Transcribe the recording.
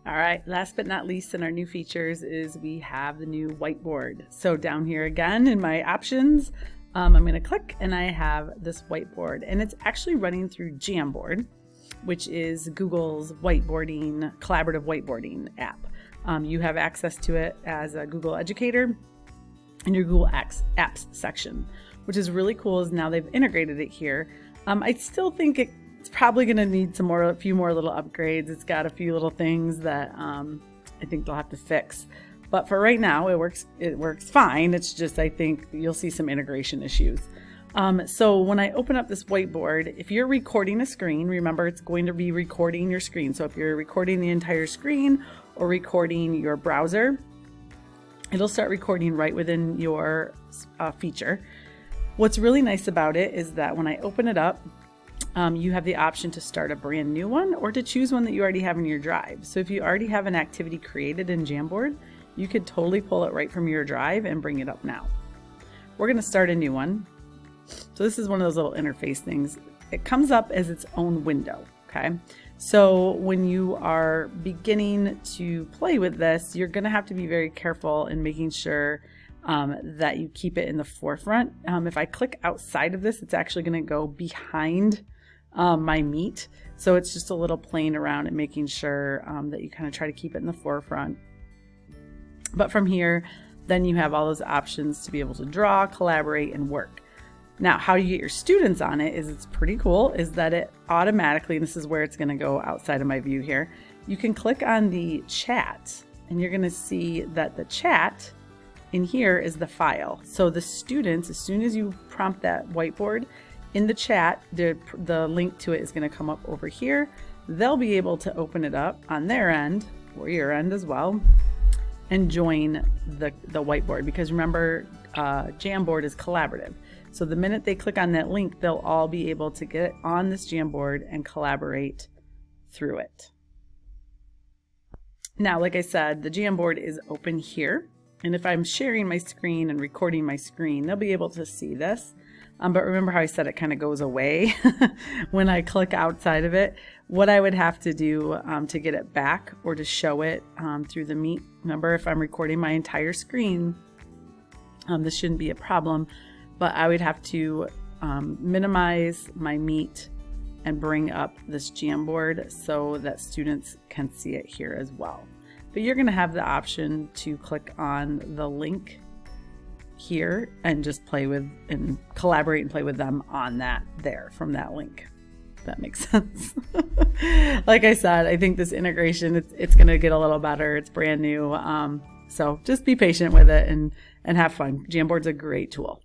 All right, last but not least in our new features is we have the new whiteboard. So down here again in my options, I'm going to click and I have this whiteboard, and it's actually running through Jamboard, which is Google's whiteboarding, collaborative whiteboarding app. You have access to it as a Google educator in your Google Apps section, which is really cool. Is now they've integrated it here. I still think it's probably going to need a few more little upgrades. It's got a few little things that I think they'll have to fix. But for right now, it works fine. It's just, I think you'll see some integration issues. So when I open up this whiteboard, if you're recording a screen, remember it's going to be recording your screen. So if you're recording the entire screen or recording your browser, it'll start recording right within your feature. What's really nice about it is that when I open it up, you have the option to start a brand new one or to choose one that you already have in your drive. So if you already have an activity created in Jamboard, you could totally pull it right from your drive and bring it up now. We're going to start a new one. So this is one of those little interface things. It comes up as its own window, okay? So when you are beginning to play with this, you're going to have to be very careful in making sure that you keep it in the forefront. If I click outside of this, it's actually going to go behind my meat. So it's just a little playing around and making sure that you kind of try to keep it in the forefront. But from here, then you have all those options to be able to draw, collaborate, and work. Now, how you get your students on it is it's pretty cool, is that it automatically, and this is where it's going to go outside of my view here, you can click on the chat and you're going to see that the chat in here is the file. So the students, as soon as you prompt that whiteboard in the chat, the link to it is going to come up over here. They'll be able to open it up on their end or your end as well and join the whiteboard, because remember, Jamboard is collaborative. So the minute they click on that link, they'll all be able to get on this Jamboard and collaborate through it. Now, like I said, the Jamboard is open here. And if I'm sharing my screen and recording my screen, they'll be able to see this. But remember how I said it kind of goes away when I click outside of it. What I would have to do to get it back or to show it through the Meet. Remember, if I'm recording my entire screen, this shouldn't be a problem. But I would have to minimize my Meet and bring up this Jamboard so that students can see it here as well. But you're going to have the option to click on the link here and just play with and collaborate and play with them on that there from that link. If that makes sense. Like I said, I think this integration, it's going to get a little better. It's brand new. So just be patient with it and have fun. Jamboard's a great tool.